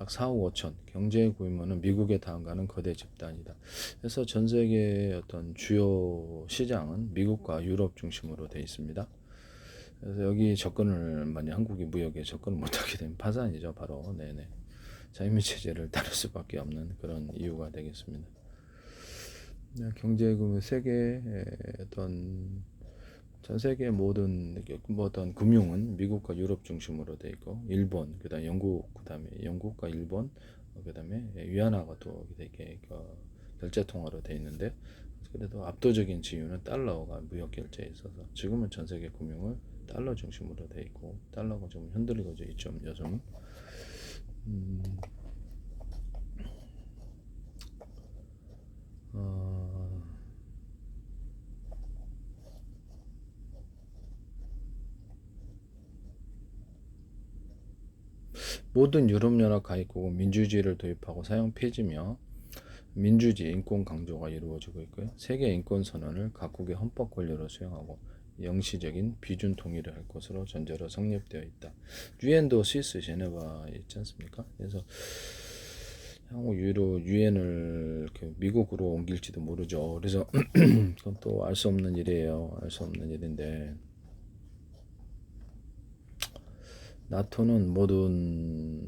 약 4억 5천. 경제 규모는 미국에 다음가는 거대 집단이다. 그래서 전 세계의 어떤 주요 시장은 미국과 유럽 중심으로 되어 있습니다. 그래서 여기 접근을 만약 한국이 무역에 접근을 못하게 되면 파산이죠. 바로 네네. 자유미 체제를 따를 수밖에 없는 그런 이유가 되겠습니다. 경제 규모 세계 어떤 전 세계 모든 어떤 금융은 미국과 유럽 중심으로 돼 있고 일본 그다음 영국 그다음에 영국과 일본 그다음에 위안화가 또 이렇게 결제 통화로 돼 있는데 그래도 압도적인 지위는 달러가 무역 결제에 있어서 지금은 전 세계 금융은 달러 중심으로 돼 있고 달러가 좀 흔들리고 있죠 요즘. 모든 유럽연합 가입국은 민주주의를 도입하고 사형 폐지며 민주주의 인권 강조가 이루어지고 있고요. 세계 인권 선언을 각국의 헌법 권리로 수용하고 영시적인 비준 통일을 할 것으로 전제로 성립되어 있다. 유엔도 스위스 제네바 있지 않습니까? 그래서 향후 유엔을 미국으로 옮길지도 모르죠. 그래서 그건 또 알 수 없는 일이에요. 알 수 없는 일인데 나토는 모든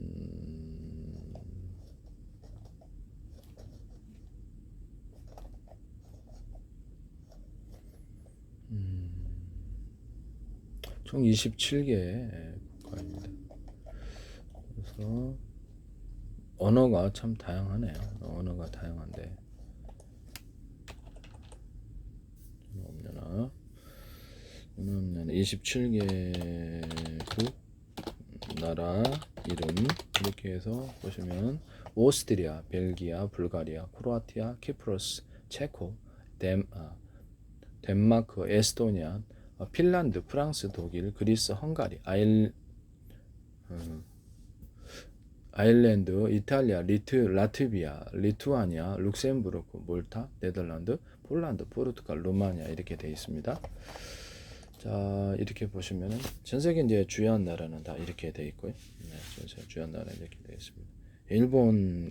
총 27개 국가입니다. 그래서 언어가 참 다양하네요. 언어가 다양한데 없려나? 27개국 나라 이름 이렇게 해서 보시면 오스트리아, 벨기아, 불가리아, 크로아티아, 키프로스, 체코, 덴마크, 에스토니아, 핀란드, 프랑스, 독일, 그리스, 헝가리, 아일랜드, 이탈리아, 라트비아, 리투아니아, 룩셈부르크, 몰타, 네덜란드, 폴란드, 포르투갈, 루마니아 이렇게 되어 있습니다. 자 이렇게 보시면은 전 세계 이제 주요한 나라는 다 이렇게 되어 있고요. 네, 전 세계 주요한 나라는 이렇게 되어 있습니다. 일본은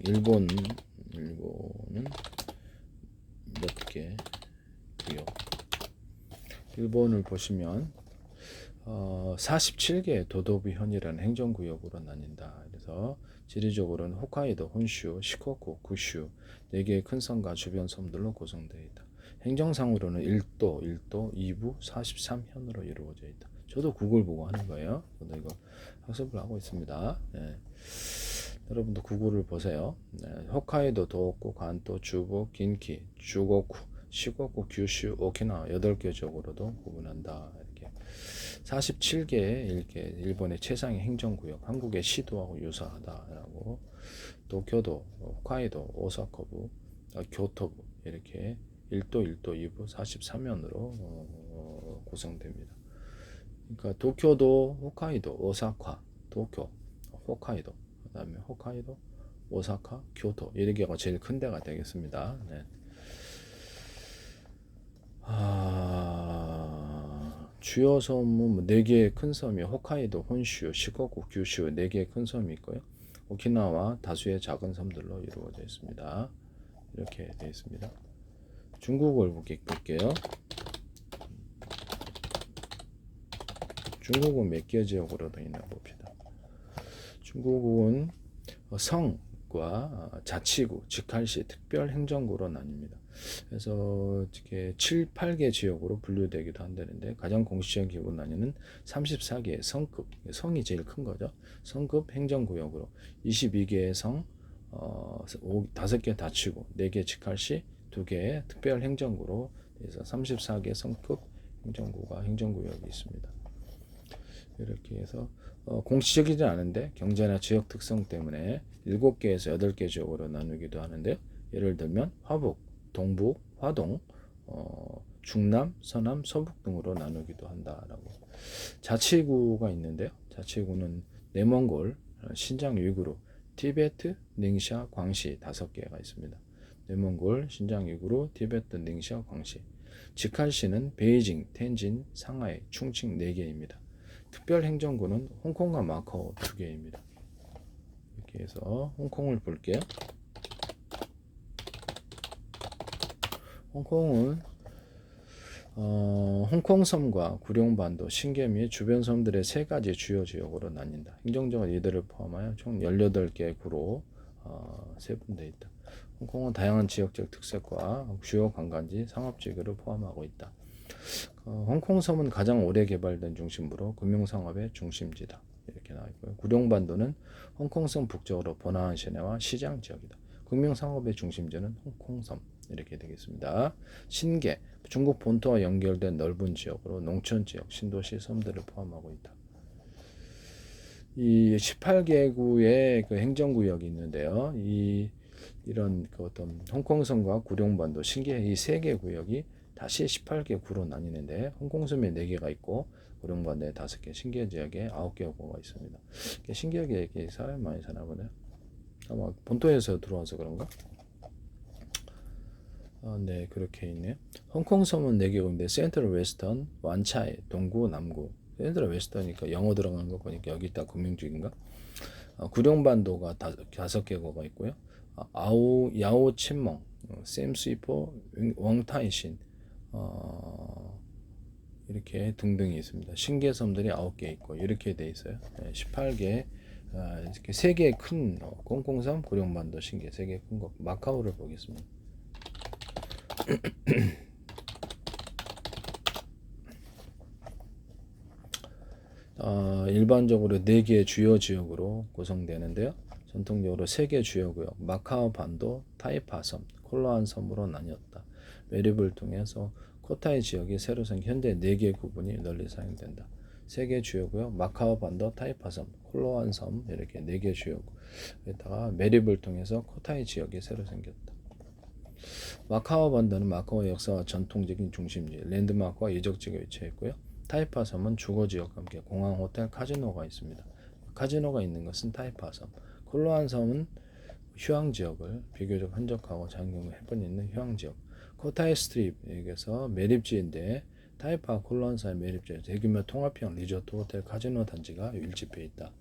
몇 개고요. 일본을 보시면 47개 도도부현이라는 행정구역으로 나뉜다. 그래서 지리적으로는 홋카이도, 혼슈, 시코쿠, 구슈 4개의 큰 섬과 주변 섬들로 구성되어 있다. 행정상으로는 1도, 2부 43현으로 이루어져 있다. 저도 구글 보고 하는 거예요. 저도 이거 학습을 하고 있습니다. 네. 여러분도 구글을 보세요. 네. 홋카이도, 도호쿠, 간토, 주부, 긴키, 주고쿠, 시고쿠, 규슈, 오키나와 8개 지역으로도 구분한다. 이렇게 47개 이렇게 일본의 최상의 행정구역, 한국의 시도하고 유사하다라고 도쿄도, 홋카이도, 오사카부, 교토부 이렇게 1도, 2부 43현으로 구성됩니다. 그러니까 도쿄도, 홋카이도, 오사카, 도쿄, 홋카이도, 그다음에 홋카이도, 오사카, 교토 이렇게가 제일 큰 데가 되겠습니다. 네. 주요 섬은 4개의 큰 섬이 홋카이도, 혼슈, 시코쿠, 규슈 4개의 큰 섬이 있고요. 오키나와 다수의 작은 섬들로 이루어져 있습니다. 이렇게 되어 있습니다. 중국을 볼게요. 중국은 몇 개 지역으로 되어 있나 봅시다. 중국은 성과 자치구, 직할시, 특별행정구로 나뉩니다. 그래서 이렇게 7, 8개 지역으로 분류되기도 한다는데 가장 공식적인 기본 단위는 34개의 성급, 성이 제일 큰 거죠. 성급 행정구역으로 22개의 성, 5개 자치구, 4개 직할시, 2개의 특별행정구로 그래서 34개 성급 행정구역이 있습니다. 이렇게 해서 공식적이지 않은데 경제나 지역 특성 때문에 7개에서 8개 지역으로 나누기도 하는데요. 예를 들면 화북, 동북, 화동, 중남, 서남, 서북 등으로 나누기도 한다라고. 자치구가 있는데요. 자치구는 내몽골, 신장 위구르, 티베트, 닝샤, 광시 5개가 있습니다. 내몽골, 신장 위구르, 티베트, 닝샤, 광시. 직할시는 베이징, 텐진, 상하이, 충칭 4개입니다. 특별행정구는 홍콩과 마카오 2개입니다. 이렇게 해서 홍콩을 볼게요. 홍콩은 홍콩섬과 구룡반도, 신계 및 주변 섬들의 세 가지 주요 지역으로 나뉜다. 행정적으로 이들을 포함하여 총 18개 구로 세분되어 있다. 홍콩은 다양한 지역적 특색과 주요 관광지, 상업지구를 포함하고 있다. 홍콩섬은 가장 오래 개발된 중심부로 금융상업의 중심지다. 이렇게 나와 있고요. 구룡반도는 홍콩섬 북쪽으로 번화한 시내와 시장 지역이다. 금융상업의 중심지는 홍콩섬. 이렇게 되겠습니다. 신계, 중국 본토와 연결된 넓은 지역으로 농촌 지역, 신도시, 섬들을 포함하고 있다. 이 18개구의 그 행정구역이 있는데요. 이런 그 어떤 홍콩섬과 구룡반도, 신계 이 세 개 구역이 다시 18개 구로 나뉘는데 홍콩섬에 4개가 있고 구룡반도에 5개, 신계 지역에 9개 구가 있습니다. 신계 지역에 사람이 많이 사나 보네요. 아마 본토에서 들어와서 그런가? 네, 그렇게 있네요. 홍콩섬은 4개국인데 센트럴 웨스턴, 완차이, 동구, 남구. 센트럴 웨스턴이니까 영어 들어간 거 보니까 여기 있다 금융직인가? 구룡반도가 5개국가 있고요. 야오 친멍, 샘스이포, 웡타이신 이렇게 등등이 있습니다. 신계섬들이 9개 있고 이렇게 돼 있어요. 18개 이렇게 3개 큰 홍콩섬, 구룡반도, 신계 3개 큰 거. 마카오를 보겠습니다. 일반적으로 4개의 주요 지역으로 구성되는데요. 전통적으로 3개 주요 구역, 마카오 반도, 타이파섬, 콜로안 섬으로 나뉘었다. 매립을 통해서 코타이 지역이 새로 생긴 현재 4개 구분이 널리 사용된다. 3개 주요 구역, 마카오 반도, 타이파섬, 콜로안 섬 이렇게 4개 주요 구역에다가 매립을 통해서 코타이 지역이 새로 생겼다. 마카오 반도는 마카오의 역사와 전통적인 중심지, 랜드마크와 이적지가 위치해 있고요. 타이파 섬은 주거지역과 함께 공항, 호텔, 카지노가 있습니다. 카지노가 있는 것은 타이파 섬. 콜로안 섬은 휴양지역을 비교적 한적하고 자연경관 햇볕 있는 휴양지역. 코타이 스트립에서 매립지인데 타이파 콜로안 섬의 매립지에 대규모 통합형 리조트, 호텔, 카지노 단지가 밀집해 있다.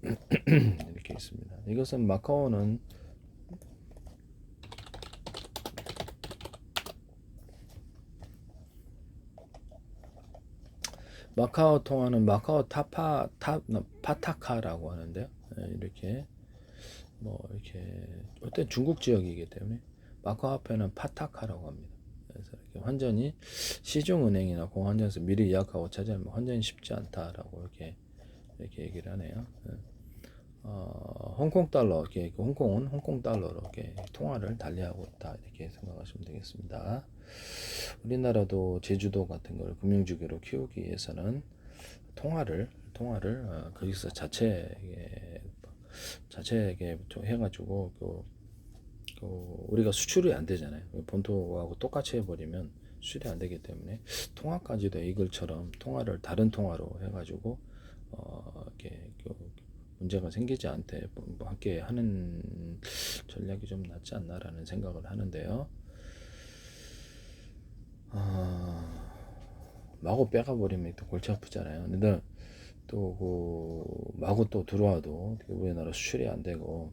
이렇게 있습니다. 이것은 마카오는 마카오 통화는 마카오 파타카라고 하는데요. 이렇게 이렇게 어떤 중국 지역이기 때문에 마카오 앞에는 파타카라고 합니다. 그래서 이렇게 환전이 시중은행이나 공환전에서 미리 예약하고 차지하면 환전이 쉽지 않다라고 이렇게 얘기를 하네요. 홍콩 달러, 이렇게 홍콩은 홍콩 달러로 이렇게 통화를 달리하고 있다 이렇게 생각하시면 되겠습니다. 우리나라도 제주도 같은 걸 금융주기로 키우기 위해서는 통화를 거기서 자체에 해가지고 우리가 수출이 안 되잖아요. 본토하고 똑같이 해버리면 수출이 안 되기 때문에 통화까지도 이글처럼 통화를 다른 통화로 해가지고 이렇게 문제가 생기지 않게 함께 하는 전략이 좀 낫지 않나라는 생각을 하는데요. 마구 빼가버리면 또 골치 아프잖아요. 근데 또 마구 또 들어와도 우리나라 수출이 안 되고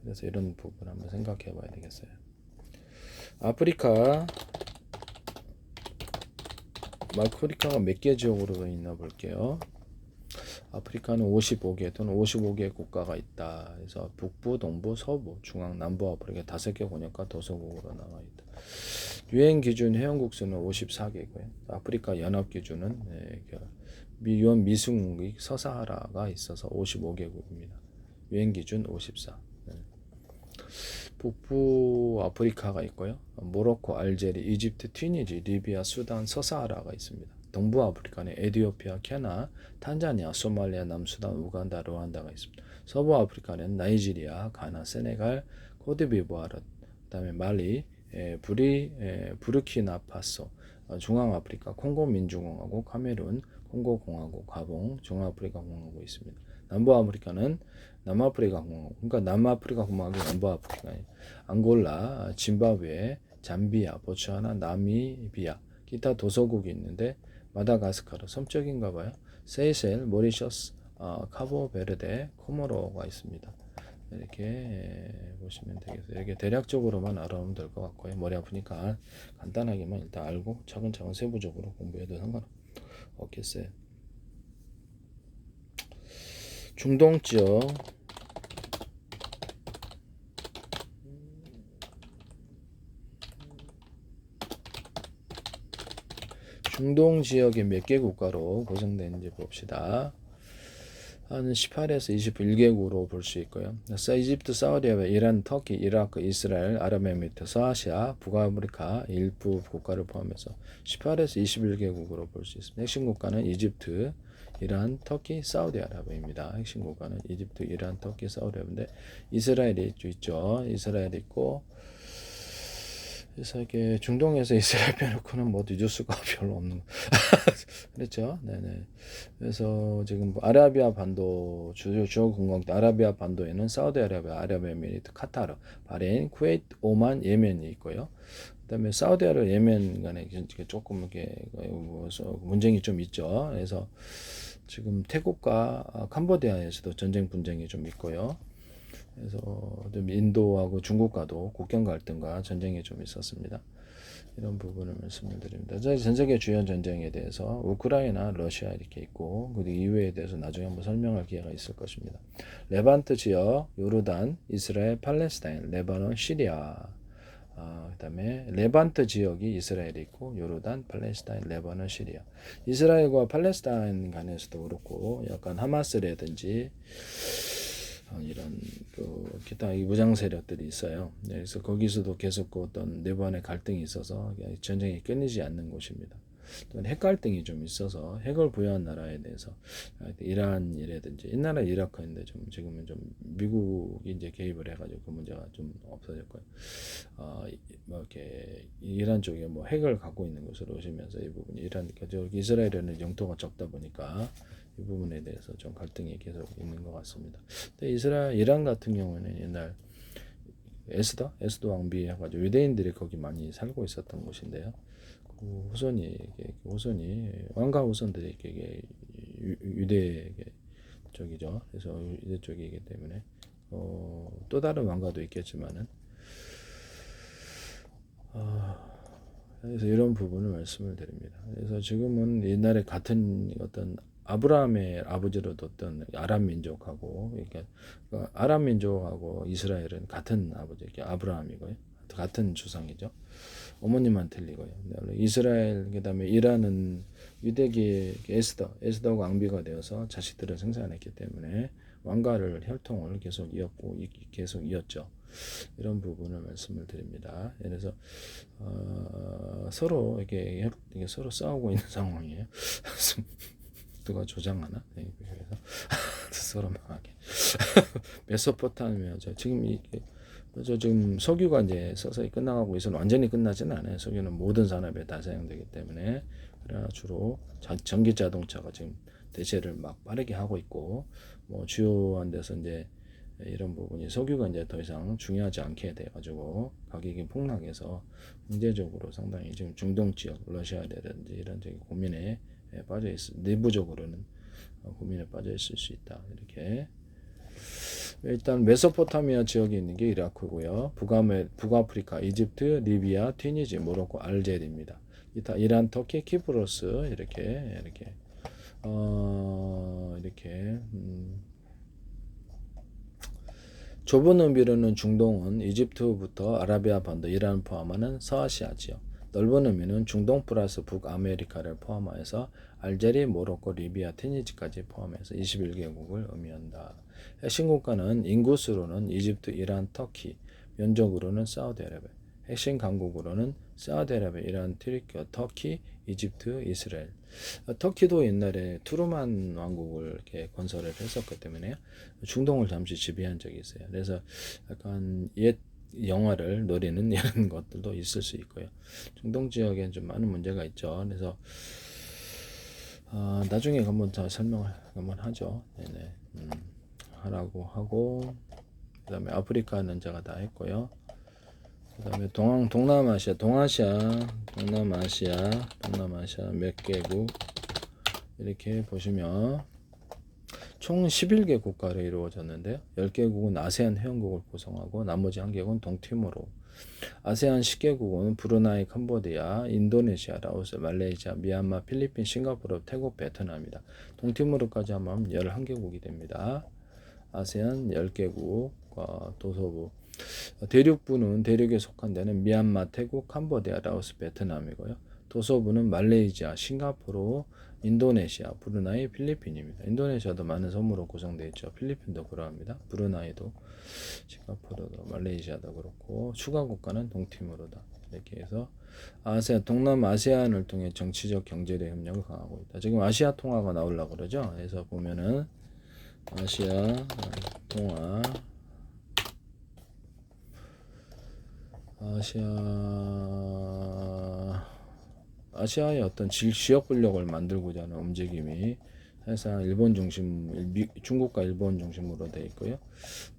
그래서 이런 부분 한번 생각해 봐야 되겠어요. 아프리카가 몇 개 지역으로 있나 볼게요. 아프리카는 55개 또는 55개 국가가 있다. 그래서 북부, 동부, 서부, 중앙, 남부 아프리카 5개 권역과 도서국으로 나와 있다. 유엔 기준 회원국 수는 54개고요. 아프리카 연합 기준은 유엔 미숙국 서사하라가 있어서 55개국입니다. 유엔 기준 54. 북부 아프리카가 있고요. 모로코, 알제리, 이집트, 튀니지, 리비아, 수단, 서사하라가 있습니다. 동부 아프리카는 에티오피아, 케냐, 탄자니아, 소말리아, 남수단, 우간다, 루안다가 있습니다. 서부 아프리카는 나이지리아, 가나, 세네갈, 코트디부아르, 그다음에 말리, 부르키나파소, 중앙 아프리카, 콩고 민주공화국, 카메룬, 콩고 공화국, 가봉, 중앙아프리카 공화국이 있습니다. 남부 아프리카는 남아프리카 공화국, 그러니까 남아프리카 공화국이 남부 아프리카예요. 앙골라, 짐바브웨, 잠비아, 보츠와나, 나미비아, 기타 도서국이 있는데 마다가스카르 섬적인가 봐요. 세이셀, 모리셔스, 카보베르데, 코모로가 있습니다. 이렇게 보시면 되겠어요. 이렇게 대략적으로만 알아보면 될 것 같고요. 머리 아프니까 간단하게만 일단 알고 차근차근 세부적으로 공부해도 상관없겠어요. 중동 지역 중동 지역의 몇 개 국가로 구성되는지 봅시다. 한 18에서 21개국으로 볼 수 있고요. 이집트, 사우디아라비아, 이란, 터키, 이라크, 이스라엘, 아랍에미리트, 서아시아, 북아프리카 일부 국가를 포함해서 18에서 21개국으로 볼 수 있습니다. 핵심 국가는 이집트, 이란, 터키, 사우디아라비아입니다. 핵심 국가는 이집트, 이란, 터키, 사우디아라비아인데 이스라엘이 있죠. 이스라엘이 있고 그래서 이게 중동에서 이스라엘 빼놓고는 뭐 잊을 수가 별로 없는 그렇죠. 네네. 그래서 지금 아라비아 반도 주요 공공국 아라비아 반도에는 사우디아라비아, 아랍에미리트, 카타르, 바레인, 쿠웨이트, 오만, 예멘이 있고요. 그다음에 사우디아라비아, 예멘 간에 조금 이렇게 문쟁이 좀 있죠. 그래서 지금 태국과 캄보디아에서도 전쟁 분쟁이 좀 있고요. 그래서 좀 인도하고 중국과도 국경 갈등과 전쟁이 좀 있었습니다. 이런 부분을 말씀을 드립니다. 전 세계 주요 전쟁에 대해서 우크라이나, 러시아 이렇게 있고 그 이외에 대해서 나중에 한번 설명할 기회가 있을 것입니다. 레반트 지역, 요르단, 이스라엘, 팔레스타인, 레바논, 시리아. 그다음에 레반트 지역이 이스라엘이 있고 요르단, 팔레스타인, 레바논, 시리아. 이스라엘과 팔레스타인 간에서도 그렇고 약간 하마스라든지 이런 그 기타 무장 세력들이 있어요. 그래서 거기서도 계속 그 어떤 내부안의 갈등이 있어서 전쟁이 끊이지 않는 곳입니다. 또 핵 갈등이 좀 있어서 핵을 보유한 나라에 대해서 이란이라든지 옛날에 이라크인데 좀 지금은 좀 미국이 이제 개입을 해가지고 그 문제가 좀 없어졌고요. 뭐 이렇게 이란 쪽에 뭐 핵을 갖고 있는 것으로 보시면서 이 부분이 이란 이스라엘에는 영토가 적다 보니까 이 부분에 대해서 좀 갈등이 계속 있는 것 같습니다. 근데 이란 같은 경우는 옛날 에스더 왕비 해가지고 유대인들이 거기 많이 살고 있었던 곳인데요. 그 후손이 왕가 후손들이 이게 유대 쪽이죠. 그래서 유대 쪽이기 때문에 또 다른 왕가도 있겠지만은 그래서 이런 부분을 말씀을 드립니다. 그래서 지금은 옛날에 같은 어떤 아브라함의 아버지로 뒀던 아람 민족하고 그러니까 아람 민족하고 이스라엘은 같은 아버지, 아브라함이고요. 같은 주상이죠. 어머님만 틀리고요. 이스라엘 그다음에 이란은 유대계 에스더가 왕비가 되어서 자식들을 생산했기 때문에 왕가를 혈통을 계속 이었죠. 이런 부분을 말씀을 드립니다. 그래서 서로 이게 서로 싸우고 있는 상황이에요. 누가 조장하나? 네, 그래서 서로 망하게. 메소포타미아 지금 석유가 이제 서서히 끝나가고 있어서 완전히 끝나지는 않아요. 석유는 모든 산업에 다 사용되기 때문에 그러나 주로 전기 자동차가 지금 대세를 막 빠르게 하고 있고 뭐 주요한 데서 이제 이런 부분이 석유가 이제 더 이상 중요하지 않게 돼가지고 가격이 폭락해서 경제적으로 상당히 지금 중동 지역 러시아라든지 이런 쪽이 고민에 빠져 있어 내부적으로는 고민에 빠져 있을 수 있다. 이렇게 일단 메소포타미아 지역에 있는 게 이라크고요. 북아프리카, 이집트, 리비아, 튀니지, 모로코, 알제리입니다. 이란, 터키, 키프로스 이렇게 좁은 의미로는 중동은 이집트부터 아라비아 반도, 이란을 포함하는 서아시아 지역. 넓은 의미는 중동 플러스 북아메리카를 포함하여서 알제리, 모로코, 리비아, 튀니지까지 포함해서 21개국을 의미한다. 핵심 국가는 인구수로는 이집트, 이란, 터키, 면적으로는 사우디아라비아. 핵심 강국으로는 사우디아라비아, 이란, 터키, 이집트, 이스라엘. 터키도 옛날에 투르만 왕국을 이렇게 건설을 했었기 때문에 중동을 잠시 지배한 적이 있어요. 그래서 약간 옛 영화를 노리는 이런 것들도 있을 수 있고요. 중동 지역에는 좀 많은 문제가 있죠. 그래서 나중에 한번 더 설명을 한번 하죠. 네네. 하라고 하고 그다음에 아프리카는 제가 다 했고요. 그다음에 동남아시아 몇 개국 이렇게 보시면 총 11개 국가로 이루어졌는데요. 10개국은 아세안 회원국을 구성하고 나머지 1개국은 동티모르. 아세안 10개국은 브루나이, 캄보디아, 인도네시아, 라오스, 말레이시아, 미얀마, 필리핀, 싱가포르, 태국, 베트남입니다. 동티모르까지 하면 11개국이 됩니다. 아세안 10개국, 도서부. 대륙부는 대륙에 속한 데는 미얀마, 태국, 캄보디아, 라오스, 베트남이고요. 도서부는 말레이시아, 싱가포르, 인도네시아, 브루나이, 필리핀입니다. 인도네시아도 많은 섬으로 구성되어 있죠. 필리핀도 그러합니다. 브루나이도, 싱가포르도, 말레이시아도 그렇고 추가 국가는 동티모르다. 이렇게 해서 아세안, 동남아시아안을 통해 정치적, 경제적 협력을 강화하고 있다. 지금 아시아 통화가 나오려고 그러죠. 그래서 보면은 아시아 통화, 아시아의 어떤 지역 권력을 만들고자 하는 움직임이 사실상 일본 중심, 중국과 일본 중심으로 되어 있고요.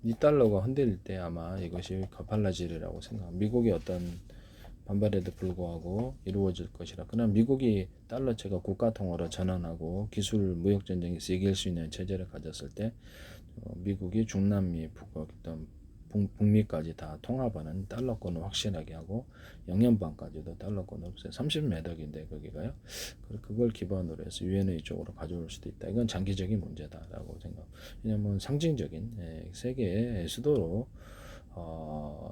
이 달러가 흔들릴 때 아마 이것이 가팔라지리라고 생각합니다. 미국의 어떤 반발에도 불구하고 이루어질 것이라. 그러나 미국이 달러체가 국가통화로 전환하고 기술 무역 전쟁에서 이길 수 있는 체제를 가졌을 때 미국이 중남미, 북미까지 다 통합하는 달러권을 확실하게 하고 영연방까지도 달러권 없어요. 30매덕인데 거기가요. 그걸 기반으로 해서 유엔의 쪽으로 가져올 수도 있다. 이건 장기적인 문제다라고 생각. 왜냐하면 상징적인 세계의 수도로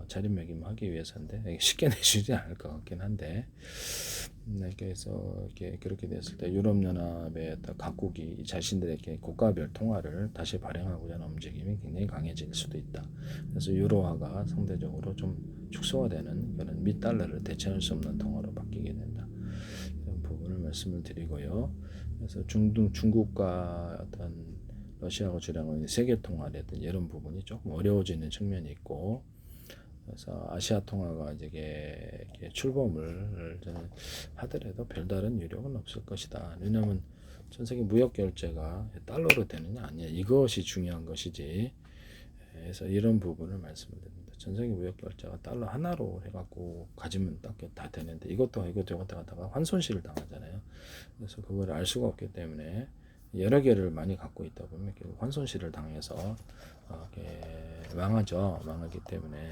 자리매김하기 위해서인데 쉽게 내주지 않을 것 같긴 한데, 그래서 이렇게 그렇게 됐을 때 유럽연합의 각국이 자신들의 국가별 통화를 다시 발행하고자 하는 움직임이 굉장히 강해질 수도 있다. 그래서 유로화가 상대적으로 좀 축소화되는 그런 미달러를 대체할 수 없는 통화로 바뀌게 된다. 이런 부분을 말씀을 드리고요. 그래서 중국과 어떤 러시아가 주장하고 있는 세계 통화라든지 이런 부분이 조금 어려워지는 측면이 있고, 그래서 아시아 통화가 이제 출범을 하더라도 별다른 유력은 없을 것이다. 왜냐하면 전 세계 무역 결제가 달러로 되느냐 아니냐 이것이 중요한 것이지. 그래서 이런 부분을 말씀을 드립니다. 전 세계 무역 결제가 달러 하나로 해갖고 가지면 딱 다 되는데 이것도 갖다가 환손실을 당하잖아요. 그래서 그걸 알 수가 없기 때문에 여러 개를 많이 갖고 있다 보면 환손실을 당해서 망하기 때문에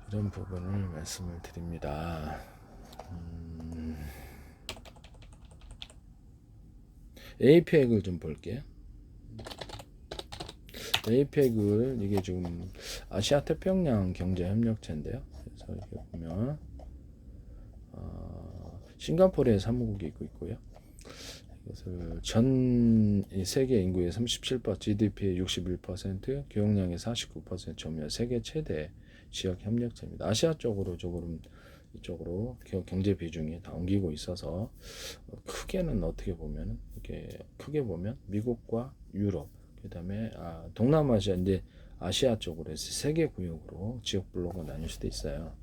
이런 부분을 말씀을 드립니다. APEC을 좀 볼게요. APEC을 이게 지금 아시아 태평양 경제협력체인데요. 그래서 이렇게 보면 싱가포르에 사무국이 있고요. 이것을 전 세계 인구의 37%, GDP의 61%, 교역량의 49% 점유한 세계 최대 지역 협력체입니다. 아시아 쪽으로 조금 이쪽으로 경제 비중이 다 옮기고 있어서 크게는 어떻게 보면 이렇게 크게 보면 미국과 유럽, 그다음에 동남아시아 이제 아시아 쪽으로 해서 세계 구역으로 지역 블록을 나눌 수도 있어요.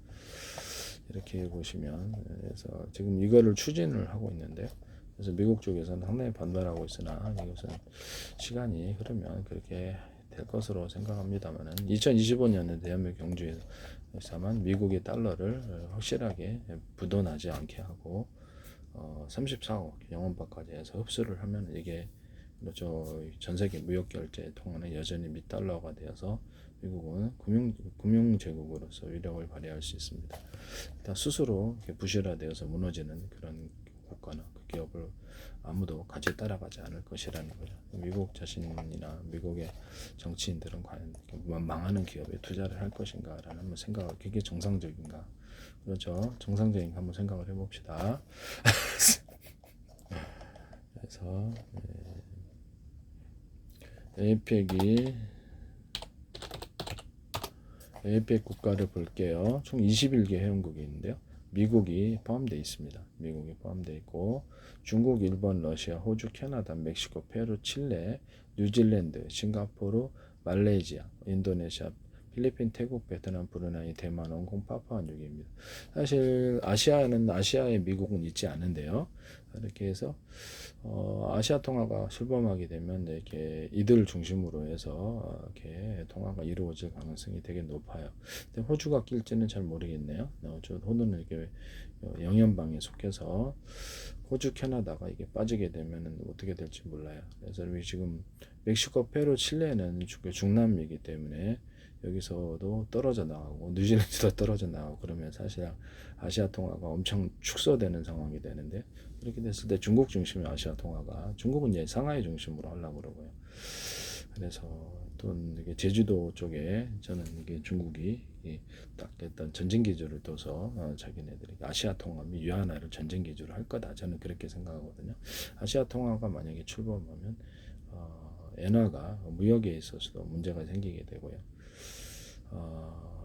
이렇게 보시면 그래서 지금 이거를 추진을 하고 있는데요. 그래서 미국 쪽에서는 상당히 반발하고 있으나 이것은 시간이 흐르면 그렇게 될 것으로 생각합니다만은 2025년에 대한민국 경주에서만 미국의 달러를 확실하게 부도나지 않게 하고 34억 영원박까지 해서 흡수를 하면 이게 전 세계 무역 결제 통화는 여전히 밑달러가 되어서 미국은 금융 제국으로서 위력을 발휘할 수 있습니다. 일단 스스로 부실화되어서 무너지는 그런 국가나 그 기업을 아무도 같이 따라가지 않을 것이라는 거죠. 미국 자신이나 미국의 정치인들은 과연 망하는 기업에 투자를 할 것인가라는 생각을, 그게 정상적인가? 그렇죠. 정상적인 한번 생각을 해봅시다. 그래서 APEC 국가를 볼게요. 총 21개 회원국이 있는데요. 미국이 포함되어 있습니다. 미국이 포함되어 있고 중국, 일본, 러시아, 호주, 캐나다, 멕시코, 페루, 칠레, 뉴질랜드, 싱가포르, 말레이시아, 인도네시아, 필리핀, 태국, 베트남, 브루나이, 대만, 홍콩, 파푸아뉴기니입니다. 사실 아시아는 아시아에 미국은 있지 않은데요. 이렇게 해서 아시아 통화가 출범하게 되면 이렇게 이들 중심으로 해서 이렇게 통화가 이루어질 가능성이 되게 높아요. 근데 호주가 낄지는 잘 모르겠네요. 호주는 이렇게 영연방에 속해서 호주, 캐나다가 이게 빠지게 되면 어떻게 될지 몰라요. 그래서 우리 지금 멕시코, 페루, 칠레는 중남미이기 때문에 여기서도 떨어져 나가고 뉴질랜드도 떨어져 나가고 그러면 사실 아시아 통화가 엄청 축소되는 상황이 되는데 그렇게 됐을 때 중국 중심의 아시아 통화가 중국은 이제 상하이 중심으로 하려고 그러고요. 그래서 또 이게 제주도 쪽에 저는 이게 중국이 딱 일단 전쟁 기조를 둬서 자기네들이 아시아 통화 및 위안화를 전쟁 기조로 할 거다. 저는 그렇게 생각하거든요. 아시아 통화가 만약에 출범하면 엔화가 무역에 있어서도 문제가 생기게 되고요.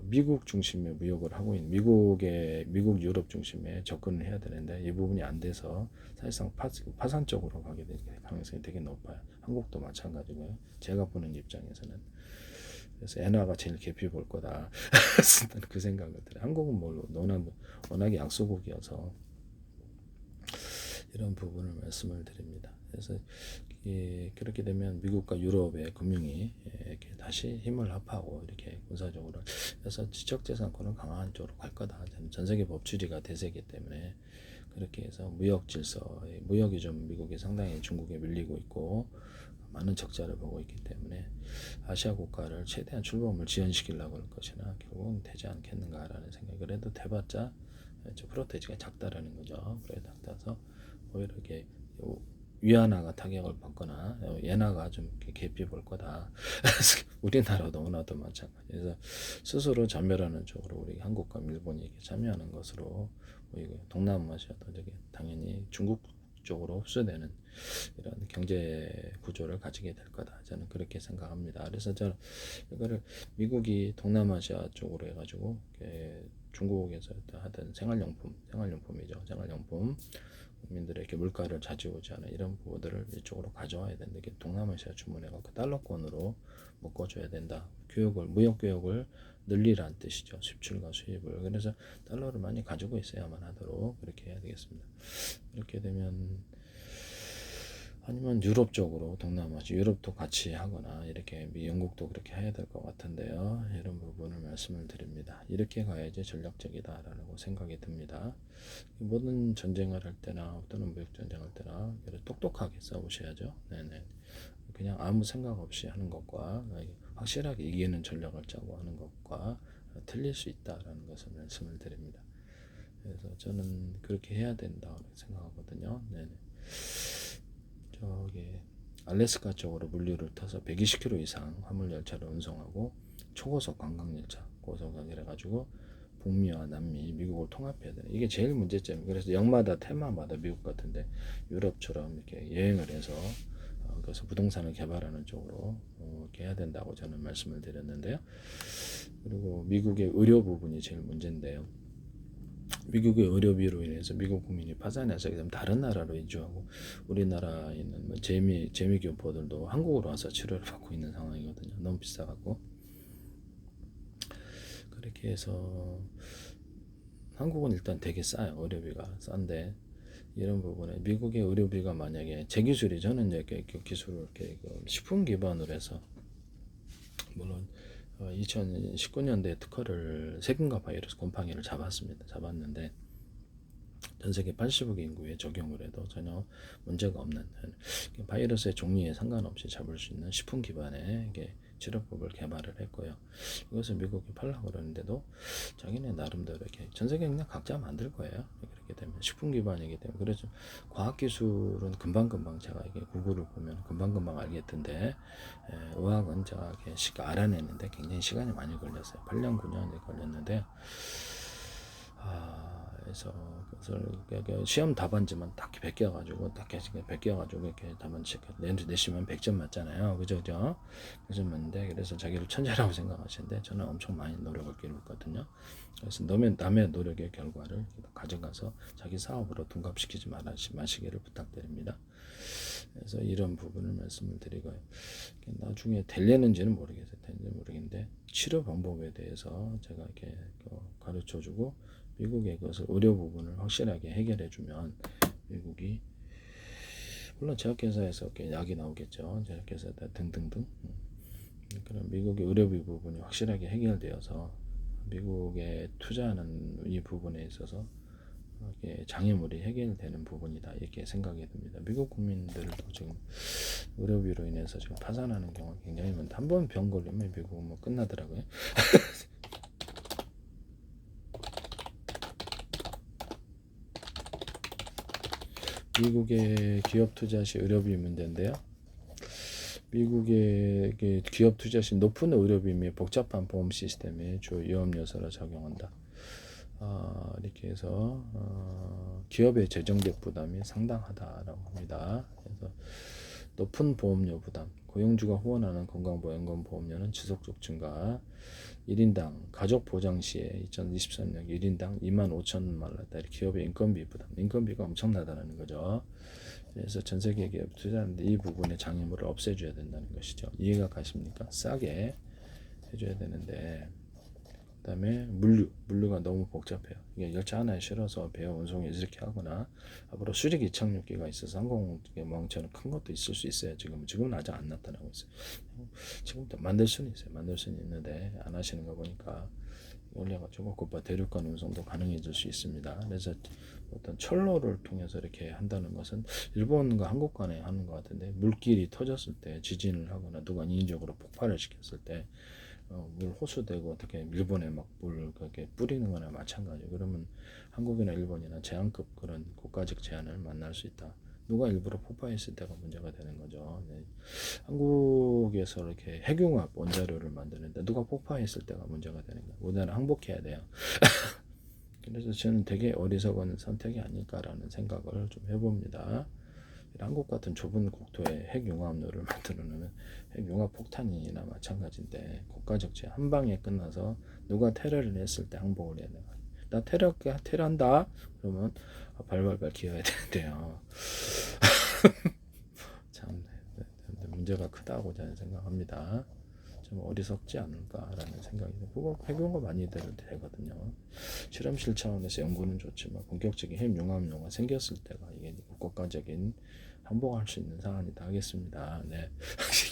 미국 중심의 무역을 하고 있는 미국 유럽 중심의 접근을 해야 되는데 이 부분이 안 돼서 사실상 파산 쪽으로 가게 될 가능성이 되게 높아요. 한국도 마찬가지고요. 제가 보는 입장에서는 그래서 엔화가 제일 깊이 볼 거다. 그 생각을 들어요. 한국은 뭐 워낙에 약소국이어서 이런 부분을 말씀을 드립니다. 그래서 그렇게 되면 미국과 유럽의 금융이 이렇게 다시 힘을 합하고 이렇게 군사적으로 그래서 지적재산권은 강화한 쪽으로 갈 거다. 전 세계 법치주의가 대세이기 때문에 그렇게 해서 무역이 좀 미국이 상당히 중국에 밀리고 있고 많은 적자를 보고 있기 때문에 아시아 국가를 최대한 출범을 지연시키려고 할 것이나 결국은 되지 않겠는가라는 생각이 그래도 돼봤자 프로테이지가 작다라는 거죠. 그래 작다서 오히려 이렇게 위안화가 타격을 받거나 엔화가 좀 개피 볼 거다. 우리나라도 원화도 마찬가지. 그래서 스스로 전멸하는 쪽으로 우리 한국과 일본이 이렇게 참여하는 것으로 보이고요. 동남아시아도 되게 당연히 중국 쪽으로 흡수되는 이런 경제 구조를 가지게 될 거다. 저는 그렇게 생각합니다. 그래서 저는 이거를 미국이 동남아시아 쪽으로 해가지고 중국에서 하던 생활용품이죠. 생활용품 국민들에게 물가를 좌지우지 하는 이런 부분들을 이쪽으로 가져와야 된다. 이게 동남아시아 주문해갖고 달러권으로 묶어줘야 된다. 무역 교역을 늘리라는 뜻이죠. 수출과 수입을. 그래서 달러를 많이 가지고 있어야만 하도록 그렇게 해야 되겠습니다. 이렇게 되면 아니면 유럽 쪽으로 동남아시아 유럽도 같이 하거나 이렇게 영국도 그렇게 해야 될 것 같은데요. 이런 부분을 말씀을 드립니다. 이렇게 가야지 전략적이다라고 생각이 듭니다. 모든 전쟁을 할 때나 또는 무역 전쟁을 할 때나 똑똑하게 싸우셔야죠. 네네. 그냥 아무 생각 없이 하는 것과 확실하게 이기는 전략을 짜고 하는 것과 틀릴 수 있다라는 것을 말씀을 드립니다. 그래서 저는 그렇게 해야 된다고 생각하거든요. 네네. 저기 알래스카 쪽으로 물류를 타서 120km 이상 화물 열차를 운송하고 초고속 관광열차 고속을 해가지고 북미와 남미, 미국을 통합해야 되는 이게 제일 문제점이에요. 그래서 역마다 테마마다 미국 같은데 유럽처럼 이렇게 여행을 해서 그래서 부동산을 개발하는 쪽으로 이렇게 해야 된다고 저는 말씀을 드렸는데요. 그리고 미국의 의료 부분이 제일 문제인데요. 미국의 의료비로 인해서 미국 국민이 파산해서 다른 나라로 이주하고 우리나라에 있는 뭐 재미교포들도 한국으로 와서 치료를 받고 있는 상황이거든요. 너무 비싸갖고 그렇게 해서 한국은 일단 되게 싸요. 의료비가 싼데 이런 부분에 미국의 의료비가 만약에 제 기술이 저는 이렇게 기술을 이렇게 식품 기반으로 해서 물론 2019년도에 특허를 세균과 바이러스 곰팡이를 잡았는데 전 세계 80억 인구에 적용을 해도 전혀 문제가 없는 바이러스의 종류에 상관없이 잡을 수 있는 식품 기반의 치료법을 개발을 했고요. 이것을 미국이 팔려고 그러는데도 자기네 나름대로 이렇게 전 세계 그냥 각자 만들 거예요. 그렇게 되면 식품 기반이기 때문에 그래서 과학기술은 금방금방 제가 이게 구글을 보면 금방금방 알겠던데 의학은 제가 이렇게 알아내는데 굉장히 시간이 많이 걸렸어요. 8년 9년이 걸렸는데 그래서 시험 답안지만 딱 베껴가지고 이렇게 답안지 내시면 100점 맞잖아요. 그죠? 100점 맞는데 그래서 자기를 천재라고 생각하시는데 저는 엄청 많이 노력을 기울였거든요. 그래서 남의 노력의 결과를 가져가서 자기 사업으로 둔갑시키지 마시기를 부탁드립니다. 그래서 이런 부분을 말씀을 드리고요. 나중에 되려는지는 모르겠는데 치료 방법에 대해서 제가 이렇게 가르쳐주고 미국의 그것을 의료 부분을 확실하게 해결해주면 미국이 물론 제약회사에서 이렇게 약이 나오겠죠. 제약회사 등등등. 그럼 미국의 의료비 부분이 확실하게 해결되어서 미국에 투자하는 이 부분에 있어서 장애물이 해결되는 부분이다 이렇게 생각이 듭니다. 미국 국민들도 지금 의료비로 인해서 지금 파산하는 경우가 굉장히 많다. 한번 병 걸리면 미국은 뭐 끝나더라고요. 미국의 기업 투자 시 의료비 문제인데요. 미국의 기업 투자 시 높은 의료비 및 복잡한 보험 시스템에 주 위험 요소로 작용한다. 이렇게 해서 기업의 재정적 부담이 상당하다라고 합니다. 그래서 높은 보험료 부담, 고용주가 후원하는 건강보험금 보험료는 지속적 증가, 1인당 가족 보장 시에 2023년 1인당 25,000달러 기업의 인건비 부담, 인건비가 엄청나다는 거죠. 그래서 전 세계 기업 투자하는데 이 부분의 장애물을 없애줘야 된다는 것이죠. 이해가 가십니까? 싸게 해줘야 되는데, 그다음에 물류가 너무 복잡해요. 이게 열차 하나에 실어서 배 운송에 이렇게 하거나 앞으로 수직 이착륙기가 있어서 항공모함처럼 큰 것도 있을 수 있어요. 지금은 아직 안 나타나고 있어요. 지금도 만들 수는 있어요. 만들 수는 있는데 안 하시는 거 보니까 올려가지고 곧바로 대륙간 운송도 가능해질 수 있습니다. 그래서 어떤 철로를 통해서 이렇게 한다는 것은 일본과 한국 간에 하는 것 같은데, 물길이 터졌을 때 지진을 하거나 누가 인위적으로 폭발을 시켰을 때 물 호수되고 어떻게 일본에 막 물 그렇게 뿌리는 거나 마찬가지. 그러면 한국이나 일본이나 제한급 그런 국가적 제한을 만날 수 있다. 누가 일부러 폭파했을 때가 문제가 되는 거죠. 네. 한국에서 이렇게 핵융합 원자료를 만드는데 누가 폭파했을 때가 문제가 되는 거예요. 우리나라 항복해야 돼요. 그래서 저는 되게 어리석은 선택이 아닐까라는 생각을 좀 해봅니다. 한국 같은 좁은 국토에 핵융합로를 만들어 놓으면 핵융합 폭탄이나 마찬가지인데, 국가적 제한 한 방에 끝나서 누가 테러를 했을 때 항복을 해야 돼요. 나 테러한다 그러면 발발발 기어야 되는데요. 참 문제가 크다고 저는 생각합니다. 좀 어리석지 않을까라는 생각이 들고, 핵융합 많이들 되거든요. 실험실 차원에서 연구는 좋지만 본격적인 핵융합로가 생겼을 때가 이게 국가적인 항복할 수 있는 상황이다 하겠습니다. 네,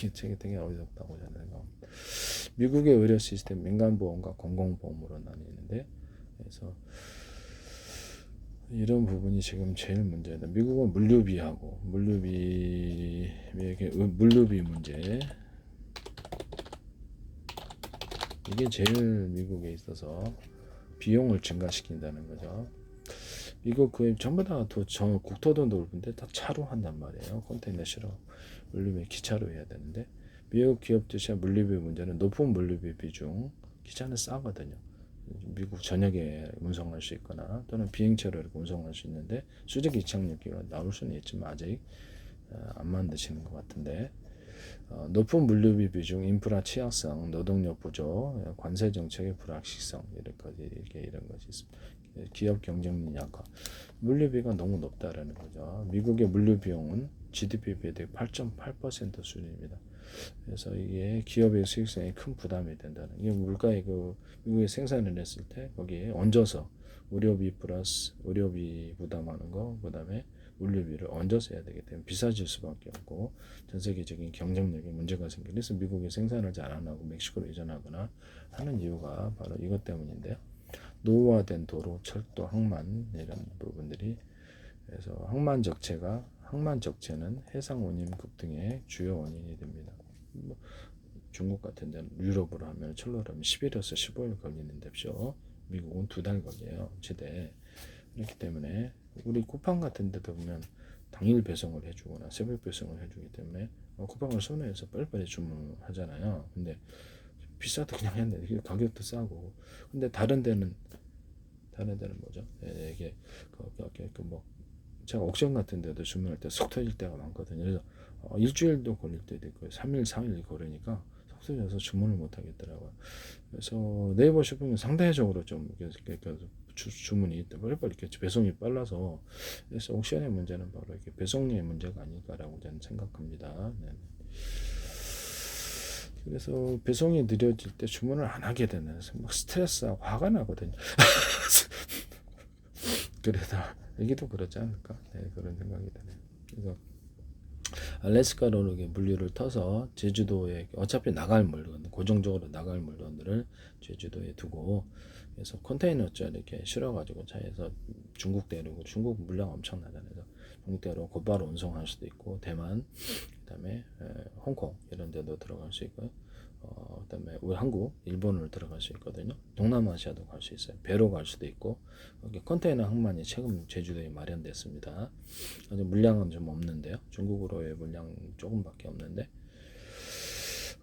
이게 되게 어리석다고 저는 생각합니다. 미국의 의료 시스템 민간보험과 공공보험으로 나뉘는데, 그래서 이런 부분이 지금 제일 문제다. 미국은 물류비하고 물류비 문제, 이게 제일 미국에 있어서 비용을 증가시킨다는 거죠. 미국 전부 다 국토도 넓은데 다 차로 한단 말이에요. 컨테이너 실어 물류비 기차로 해야 되는데, 미국 기업들 물류비 문제는 높은 물류비 비중, 기차는 싸거든요. 미국 전역에 운송할 수 있거나 또는 비행체로 이렇게 운송할 수 있는데, 수직 이착륙기가 나올 수는 있지만 아직 안 만드시는 것 같은데, 높은 물류비 비중, 인프라 취약성, 노동력 부족, 관세 정책의 불확실성, 이런 것이 있습니다. 기업 경쟁력 약화, 물류비가 너무 높다라는 거죠. 미국의 물류 비용은 GDP 대비 8.8% 수준입니다. 그래서 이게 기업의 수익성에 큰 부담이 된다는, 이게 물가에 미국에 생산을 했을 때 거기에 얹어서 의료비 플러스 의료비 부담하는 거, 그다음에 물류비를 얹어서 해야 되기 때문에 비싸질 수밖에 없고 전 세계적인 경쟁력에 문제가 생기고, 그래서 미국이 생산을 잘 안 하고 멕시코로 이전하거나 하는 이유가 바로 이것 때문인데요. 노후화된 도로, 철도, 항만 이런 부분들이, 그래서 항만 적체는 해상 오염 급등의 주요 원인이 됩니다. 중국 같은 데는 유럽으로 하면 철로로 하면 10일에서 15일 걸리는데요. 미국은 2달 걸려요. 지대. 그렇기 때문에 우리 쿠팡 같은 데도 보면 당일 배송을 해주거나 새벽 배송을 해주기 때문에 쿠팡을 선호해서 빨리빨리 주문하잖아요. 근데 비싸도 그냥 했는데 가격도 싸고, 근데 다른 데는 뭐죠? 이게 뭐 제가 옥션 같은 데도 주문할 때 속 터질 때가 많거든요. 그래서 일주일도 걸릴 때도 있고 3일, 4일 걸리니까 속 터져서 주문을 못 하겠더라고요. 그래서 네이버 쇼핑은 상대적으로 좀 주문이 빨리빨리 이렇게 배송이 빨라서, 그래서 옥션의 문제는 바로 이렇게 배송료의 문제가 아닐까라고 저는 생각합니다. 네. 그래서 배송이 느려질 때 주문을 안 하게 되는 막 스트레스하고 화가 나거든요. 그래다 여기도 그렇지 않을까? 네, 그런 생각이 드네요. 그래서 알래스카로 이렇게 물류를 터서 제주도에 어차피 나갈 물건, 고정적으로 나갈 물건들을 제주도에 두고 그래서 컨테이너째 이렇게 실어가지고 차에서 중국 대륙, 중국 물량 엄청나잖아요. 그래서 중국 대륙 곧바로 운송할 수도 있고 대만, 그다음에 홍콩 이런 데도 들어갈 수 있고요. 그다음에 우리 한국, 일본으로 들어갈 수 있거든요. 동남아시아도 갈 수 있어요. 배로 갈 수도 있고 여기 컨테이너 항만이 최근 제주도에 마련됐습니다. 아직 물량은 좀 없는데요. 중국으로의 물량 조금밖에 없는데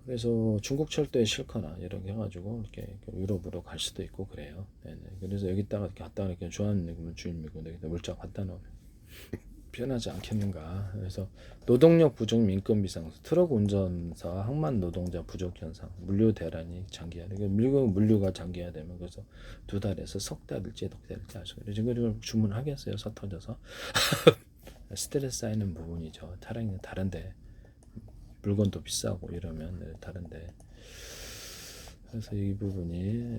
그래서 중국 철도에 싣거나 이렇게 해가지고 이렇게 유럽으로 갈 수도 있고 그래요. 네네. 그래서 여기다가 이렇게 갖다 이렇게 주한미군 주인미군 여기다 물자 갖다 놓으면 편하지 않겠는가. 그래서 노동력 부족, 민권 비상, 트럭 운전사, 항만 노동자 부족 현상, 물류 대란이 장기화되고 그러니까 물류가 장기화되면 그래서 2달에서 석 달일지 넉 달일지 알 수가 있어요. 이걸 주문하겠어요, 서터져서. 스트레스 쌓이는 부분이죠. 차량이 다른데 물건도 비싸고 이러면 다른데 그래서 이 부분이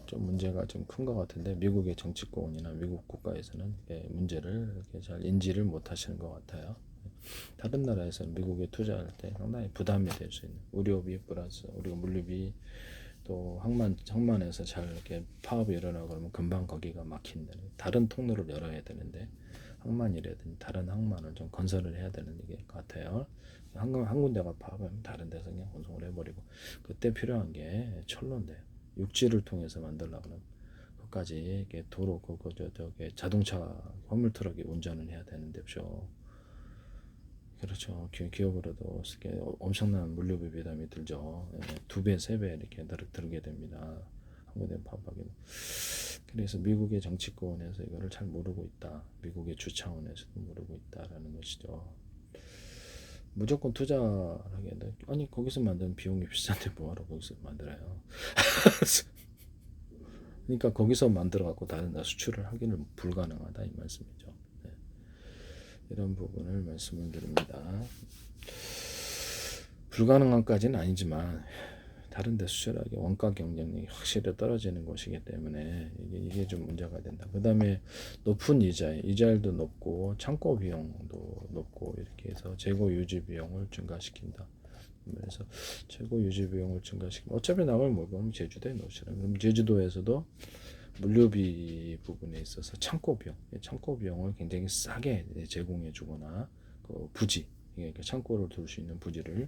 좀 문제가 좀 큰 것 같은데 미국의 정치권이나 미국 국가에서는 문제를 이렇게 잘 인지를 못 하시는 것 같아요. 다른 나라에서는 미국에 투자할 때 상당히 부담이 될 수 있는 의료비 플러스 우리가 물류비 또 항만에서 잘 이렇게 파업이 일어나고 그러면 금방 거기가 막힌다. 다른 통로를 열어야 되는데 항만이라든지 다른 항만을 좀 건설을 해야 되는 게 같아요. 한 군데가 파업하면 다른 데서 그냥 운송을 해버리고 그때 필요한 게 철로인데요. 육지를 통해서 만들려고 하면 그까지 이게 도로 저게 자동차 화물 트럭이 운전을 해야 되는데 그렇죠. 기업으로도 엄청난 물류비 부담이 들죠. 2배, 3배 이렇게 들게 됩니다. 한국에 파업하기는. 그래서 미국의 정치권에서 이거를 잘 모르고 있다. 미국의 주차원에서도 모르고 있다라는 것이죠. 무조건 투자하겠는데 아니 거기서 만드는 비용이 비싼데 뭐하러 거기서 만들어요. 그러니까 거기서 만들어 갖고 다른 데 수출을 하기는 불가능하다 이 말씀이죠. 네. 이런 부분을 말씀을 드립니다. 불가능한까지는 아니지만 다른 데 수출하기 원가 경쟁력이 확실히 떨어지는 것이기 때문에 이게 좀 문제가 된다. 그 다음에 높은 이자율도 높고 창고 비용도 높고 이렇게 해서 재고 유지 비용을 증가시킨다. 그래서 재고 유지 비용을 증가시키면 어차피 나갈 물건은 제주도에 놓으시라. 그럼 제주도에서도 물류비 부분에 있어서 창고 비용을 굉장히 싸게 제공해 주거나 그 부지 그러니까 창고를 둘 수 있는 부지를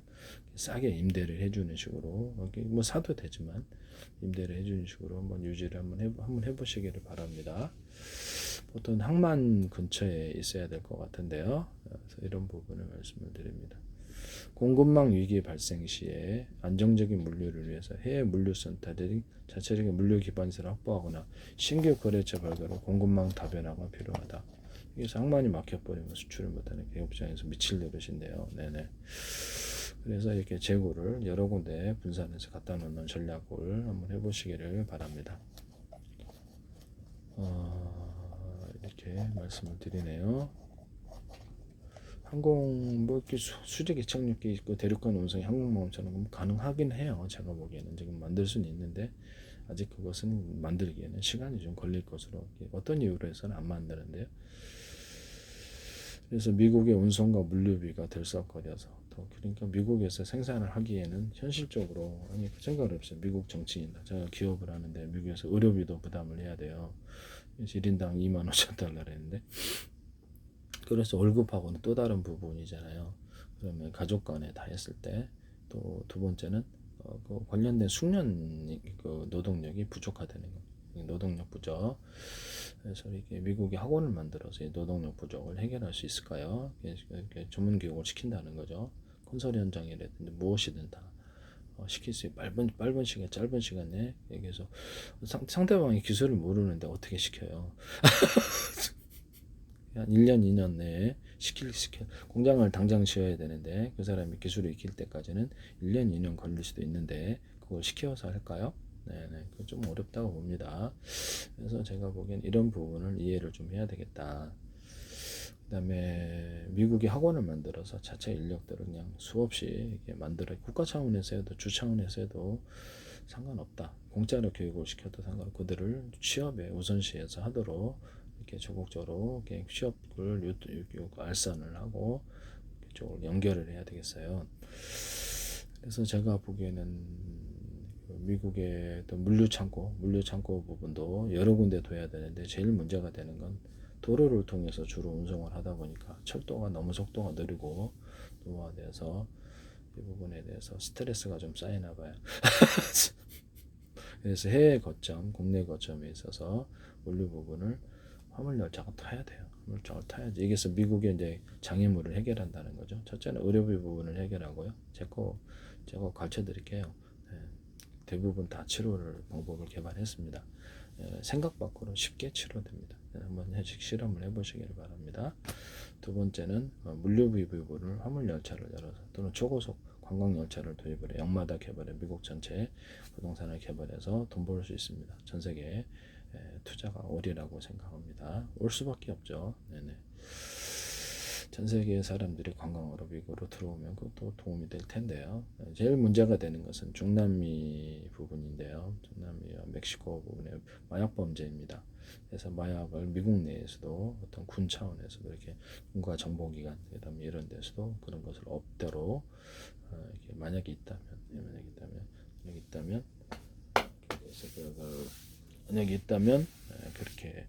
싸게 임대를 해주는 식으로 뭐 사도 되지만 임대를 해주는 식으로 한번 유지를 한번 해보시기를 바랍니다. 보통 항만 근처에 있어야 될 것 같은데요. 그래서 이런 부분을 말씀을 드립니다. 공급망 위기 발생 시에 안정적인 물류를 위해서 해외 물류센터들이 자체적인 물류 기반시설을 확보하거나 신규 거래처 발굴로 공급망 다변화가 필요하다. 그래서 항만이 막혀버리면 수출을 못하는 기업장에서 미칠 노릇인데요. 네네. 그래서 이렇게 재고를 여러 군데 분산해서 갖다 놓는 전략을 한번 해보시기를 바랍니다. 이렇게 말씀을 드리네요. 항공 뭐 이렇게 수직의 착륙기 있고 대륙간 운송이 항공모함처럼 가능하긴 해요. 제가 보기에는 지금 만들 수는 있는데 아직 그것은 만들기에는 시간이 좀 걸릴 것으로 어떤 이유로 해서는 안 만드는데요. 그래서 미국의 운송과 물류비가 들썩거려서 그러니까 미국에서 생산을 하기에는 현실적으로 아니 그 생각을 해보세요. 미국 정치인 제가 기업을 하는데 미국에서 의료비도 부담을 해야 돼요. 1인당 25,000달러 했는데 그래서 월급하고는 또 다른 부분이잖아요. 그러면 가족 간에 다 했을 때 또 두 번째는 그 관련된 숙련 그 노동력이 부족하다는 거. 노동력 부족. 그래서 이렇게 미국이 학원을 만들어서 노동력 부족을 해결할 수 있을까요? 이렇게 전문 교육을 시킨다는 거죠. 건설 현장이라든지 무엇이든 다 시킬 수 있는 짧은 시간, 짧은 시간 내에 여기서 상대방이 기술을 모르는데 어떻게 시켜요? 한 1년, 2년 내에 공장을 당장 지어야 되는데 그 사람이 기술을 익힐 때까지는 1년, 2년 걸릴 수도 있는데 그걸 시켜서 할까요? 네네, 그건 좀 어렵다고 봅니다. 그래서 제가 보기엔 이런 부분을 이해를 좀 해야 되겠다. 그다음에 미국이 학원을 만들어서 자체 인력들을 그냥 수없이 이렇게 만들어 국가 차원에서 해도 주 차원에서 해도 상관없다. 공짜로 교육을 시켜도 상관없고 그들을 취업에 우선시해서 하도록 이렇게 적극적으로 이렇게 취업을 알선을 하고 이쪽으로 연결을 해야 되겠어요. 그래서 제가 보기에는 미국의 또 물류 창고 부분도 여러 군데 둬야 되는데 제일 문제가 되는 건 도로를 통해서 주로 운송을 하다 보니까 철도가 너무 속도가 느리고 노후화돼서 이 부분에 대해서 스트레스가 좀 쌓이나 봐요. 그래서 해외 거점, 국내 거점에 있어서 물류 부분을 화물 열차가 타야 돼요. 화물차를 타야지. 이게서 미국의 이제 장애물을 해결한다는 거죠. 첫째는 의료비 부분을 해결하고요. 제거 가르쳐 드릴게요. 대부분 다 치료를 방법을 개발했습니다. 생각 밖으로 쉽게 치료됩니다. 한번 실험을 해보시길 바랍니다. 두 번째는 물류비 부분을 화물 열차를 열어서 또는 초고속 관광 열차를 도입을 해 역마다 개발해 미국 전체 부동산을 개발해서 돈 벌 수 있습니다. 전 세계 투자가 오리라고 생각합니다. 올 수밖에 없죠. 네네. 전 세계 사람들이 관광으로 미국으로 들어오면 그것도 도움이 될 텐데요. 제일 문제가 되는 것은 중남미 부분인데요. 중남미와 멕시코 부분의 마약 범죄입니다. 그래서 마약을 미국 내에서도 어떤 군 차원에서도 이렇게 군과 정보기관 그다음에 이런 데서도 그런 것을 없대로 이렇게 만약에 있다면 그렇게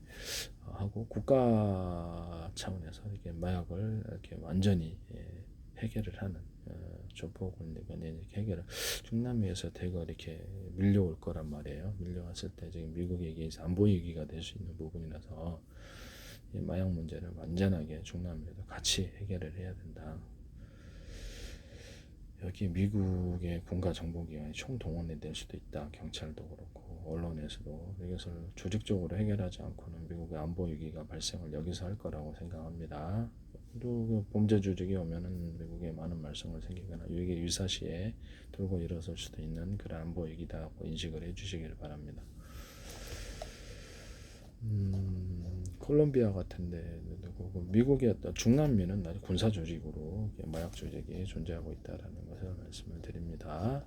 하고 국가 차원에서 이렇게 마약을 이렇게 완전히 해결을 하는 조폭을 해결을 중남미에서 대거 이렇게 밀려올 거란 말이에요. 밀려왔을 때 지금 미국에게 안보 위기가 될 수 있는 부분이라서 이 마약 문제를 완전하게 중남미에도 같이 해결을 해야 된다. 여기 미국의 군가 정보기관이 총동원이 될 수도 있다. 경찰도 그렇고 언론에서도 이것을 조직적으로 해결하지 않고는 미국의 안보 위기가 발생을 여기서 할 거라고 생각합니다. 또 범죄 조직이 오면은 미국에 많은 말썽을 생기거나 이게 유사시에 돌고 일어설 수도 있는 그런 안보 위기다고 인식을 해주시길 바랍니다. 콜롬비아 같은데 미국의 어떤 중남미는 군사 조직으로 마약 조직이 존재하고 있다라는 것을 말씀을 드립니다.